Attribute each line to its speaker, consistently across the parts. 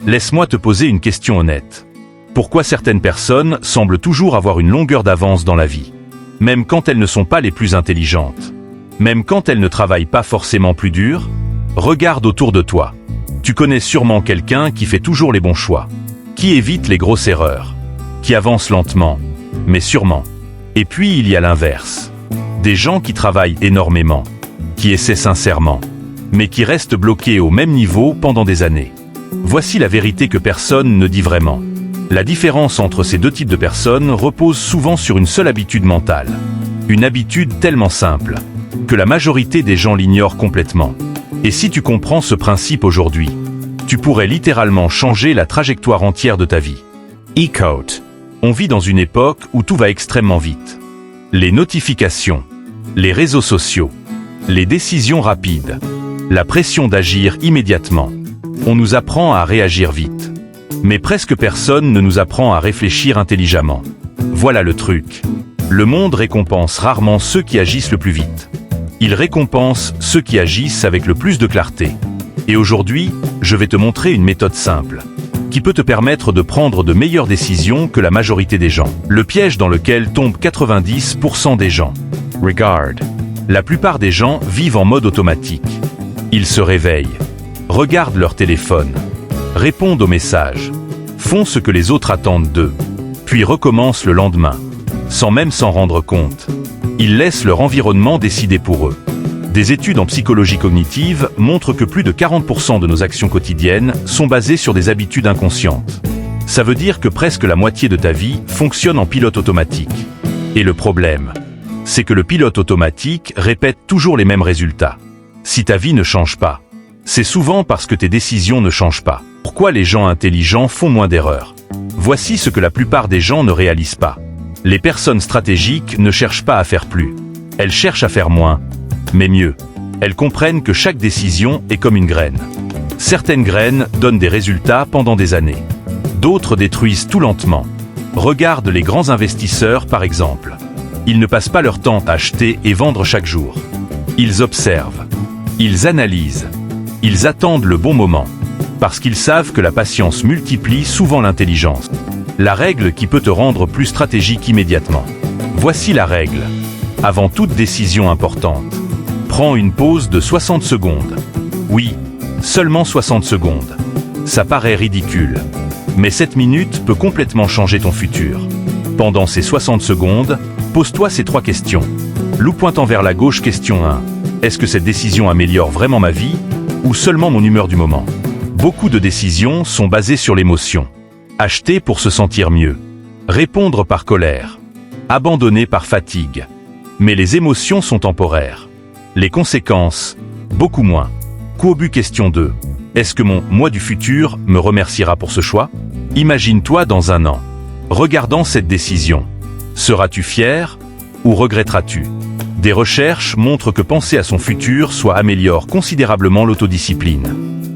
Speaker 1: Laisse-moi te poser une question honnête. Pourquoi certaines personnes semblent toujours avoir une longueur d'avance dans la vie? Même quand elles ne sont pas les plus intelligentes. Même quand elles ne travaillent pas forcément plus dur? Regarde autour de toi. Tu connais sûrement quelqu'un qui fait toujours les bons choix, qui évite les grosses erreurs, qui avance lentement, mais sûrement. Et puis il y a l'inverse. Des gens qui travaillent énormément, qui essaient sincèrement, mais qui restent bloqués au même niveau pendant des années. Voici la vérité que personne ne dit vraiment. La différence entre ces deux types de personnes repose souvent sur une seule habitude mentale. Une habitude tellement simple, que la majorité des gens l'ignorent complètement. Et si tu comprends ce principe aujourd'hui, tu pourrais littéralement changer la trajectoire entière de ta vie. E-Coach. On vit dans une époque où tout va extrêmement vite. Les notifications, les réseaux sociaux, les décisions rapides, la pression d'agir immédiatement. On nous apprend à réagir vite. Mais presque personne ne nous apprend à réfléchir intelligemment. Voilà le truc. Le monde récompense rarement ceux qui agissent le plus vite. Il récompense ceux qui agissent avec le plus de clarté. Et aujourd'hui, je vais te montrer une méthode simple, qui peut te permettre de prendre de meilleures décisions que la majorité des gens. Le piège dans lequel tombent 90% des gens. Regarde. La plupart des gens vivent en mode automatique. Ils se réveillent, regardent leur téléphone, répondent aux messages, font ce que les autres attendent d'eux, puis recommencent le lendemain, sans même s'en rendre compte. Ils laissent leur environnement décider pour eux. Des études en psychologie cognitive montrent que plus de 40% de nos actions quotidiennes sont basées sur des habitudes inconscientes. Ça veut dire que presque la moitié de ta vie fonctionne en pilote automatique. Et le problème, c'est que le pilote automatique répète toujours les mêmes résultats. Si ta vie ne change pas, c'est souvent parce que tes décisions ne changent pas. Pourquoi les gens intelligents font moins d'erreurs? Voici ce que la plupart des gens ne réalisent pas. Les personnes stratégiques ne cherchent pas à faire plus. Elles cherchent à faire moins, mais mieux. Elles comprennent que chaque décision est comme une graine. Certaines graines donnent des résultats pendant des années. D'autres détruisent tout lentement. Regarde les grands investisseurs par exemple. Ils ne passent pas leur temps à acheter et vendre chaque jour. Ils observent. Ils analysent. Ils attendent le bon moment. Parce qu'ils savent que la patience multiplie souvent l'intelligence. La règle qui peut te rendre plus stratégique immédiatement. Voici la règle. Avant toute décision importante, prends une pause de 60 secondes. Oui, seulement 60 secondes. Ça paraît ridicule. Mais cette minute peut complètement changer ton futur. Pendant ces 60 secondes, pose-toi ces 3 questions. Loup pointant vers la gauche, question 1. Est-ce que cette décision améliore vraiment ma vie ou seulement mon humeur du moment? Beaucoup de décisions sont basées sur l'émotion. Acheter pour se sentir mieux. Répondre par colère. Abandonner par fatigue. Mais les émotions sont temporaires. Les conséquences, beaucoup moins. Cobu question 2. Est-ce que mon « moi » du futur me remerciera pour ce choix? Imagine-toi dans un an. Regardant cette décision. Seras-tu fier ou regretteras-tu? Des recherches montrent que penser à son futur améliore considérablement l'autodiscipline.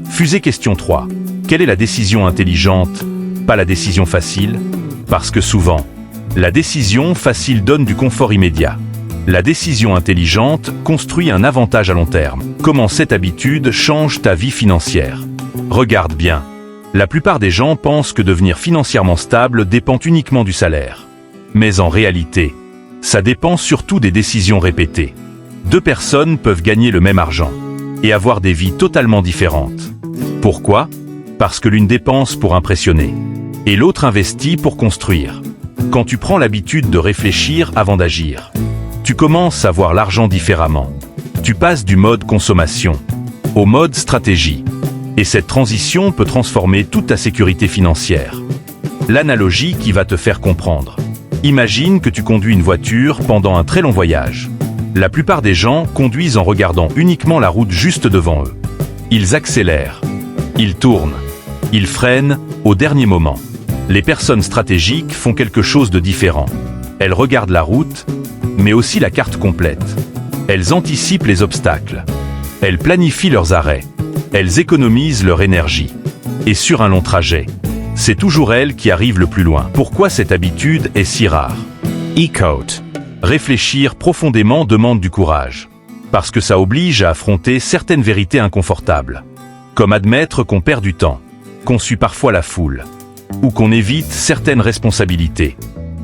Speaker 1: Fusée question 3. Quelle est la décision intelligente, pas la décision facile? Parce que souvent, la décision facile donne du confort immédiat. La décision intelligente construit un avantage à long terme. Comment cette habitude change ta vie financière? Regarde bien. La plupart des gens pensent que devenir financièrement stable dépend uniquement du salaire. Mais en réalité, ça dépend surtout des décisions répétées. 2 personnes peuvent gagner le même argent et avoir des vies totalement différentes. Pourquoi? Parce que l'une dépense pour impressionner et l'autre investit pour construire. Quand tu prends l'habitude de réfléchir avant d'agir, tu commences à voir l'argent différemment. Tu passes du mode consommation au mode stratégie. Et cette transition peut transformer toute ta sécurité financière. L'analogie qui va te faire comprendre. Imagine que tu conduis une voiture pendant un très long voyage. La plupart des gens conduisent en regardant uniquement la route juste devant eux. Ils accélèrent, ils tournent, ils freinent au dernier moment. Les personnes stratégiques font quelque chose de différent. Elles regardent la route, mais aussi la carte complète. Elles anticipent les obstacles. Elles planifient leurs arrêts. Elles économisent leur énergie. Et sur un long trajet, c'est toujours elles qui arrivent le plus loin. Pourquoi cette habitude est si rare? E-Coach. Réfléchir profondément demande du courage. Parce que ça oblige à affronter certaines vérités inconfortables. Comme admettre qu'on perd du temps. qu'on suit parfois la foule, ou qu'on évite certaines responsabilités.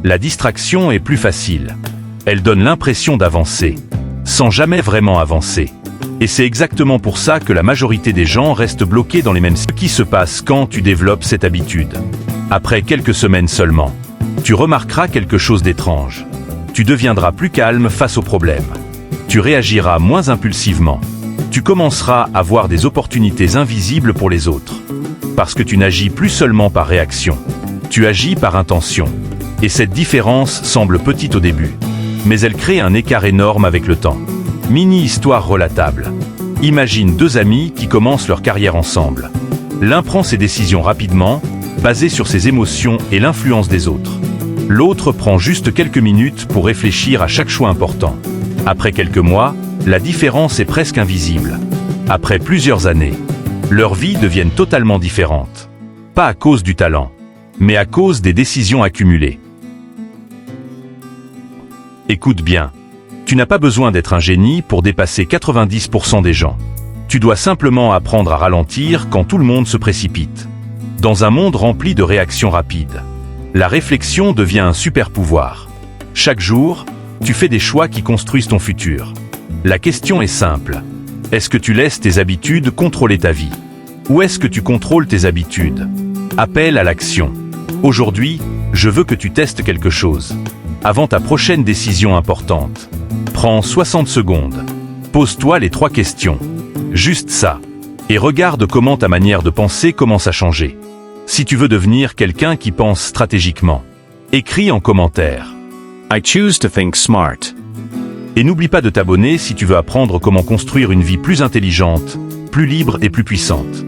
Speaker 1: La distraction est plus facile. Elle donne l'impression d'avancer, sans jamais vraiment avancer. Et c'est exactement pour ça que la majorité des gens restent bloqués dans les mêmes... Ce qui se passe quand tu développes cette habitude. Après quelques semaines seulement, tu remarqueras quelque chose d'étrange. Tu deviendras plus calme face aux problèmes. Tu réagiras moins impulsivement. Tu commenceras à voir des opportunités invisibles pour les autres. Parce que tu n'agis plus seulement par réaction. Tu agis par intention. Et cette différence semble petite au début. Mais elle crée un écart énorme avec le temps. Mini-histoire relatable. Imagine deux amis qui commencent leur carrière ensemble. L'un prend ses décisions rapidement, basées sur ses émotions et l'influence des autres. L'autre prend juste quelques minutes pour réfléchir à chaque choix important. Après quelques mois, la différence est presque invisible. Après plusieurs années, leurs vies deviennent totalement différentes. Pas à cause du talent, mais à cause des décisions accumulées. Écoute bien. Tu n'as pas besoin d'être un génie pour dépasser 90% des gens. Tu dois simplement apprendre à ralentir quand tout le monde se précipite. Dans un monde rempli de réactions rapides, la réflexion devient un super pouvoir. Chaque jour, tu fais des choix qui construisent ton futur. La question est simple. Est-ce que tu laisses tes habitudes contrôler ta vie? Ou est-ce que tu contrôles tes habitudes? Appel à l'action. Aujourd'hui, je veux que tu testes quelque chose. Avant ta prochaine décision importante, prends 60 secondes. Pose-toi les 3 questions. Juste ça. Et regarde comment ta manière de penser commence à changer. Si tu veux devenir quelqu'un qui pense stratégiquement, écris en commentaire.
Speaker 2: I choose to think smart.
Speaker 1: Et n'oublie pas de t'abonner si tu veux apprendre comment construire une vie plus intelligente, plus libre et plus puissante.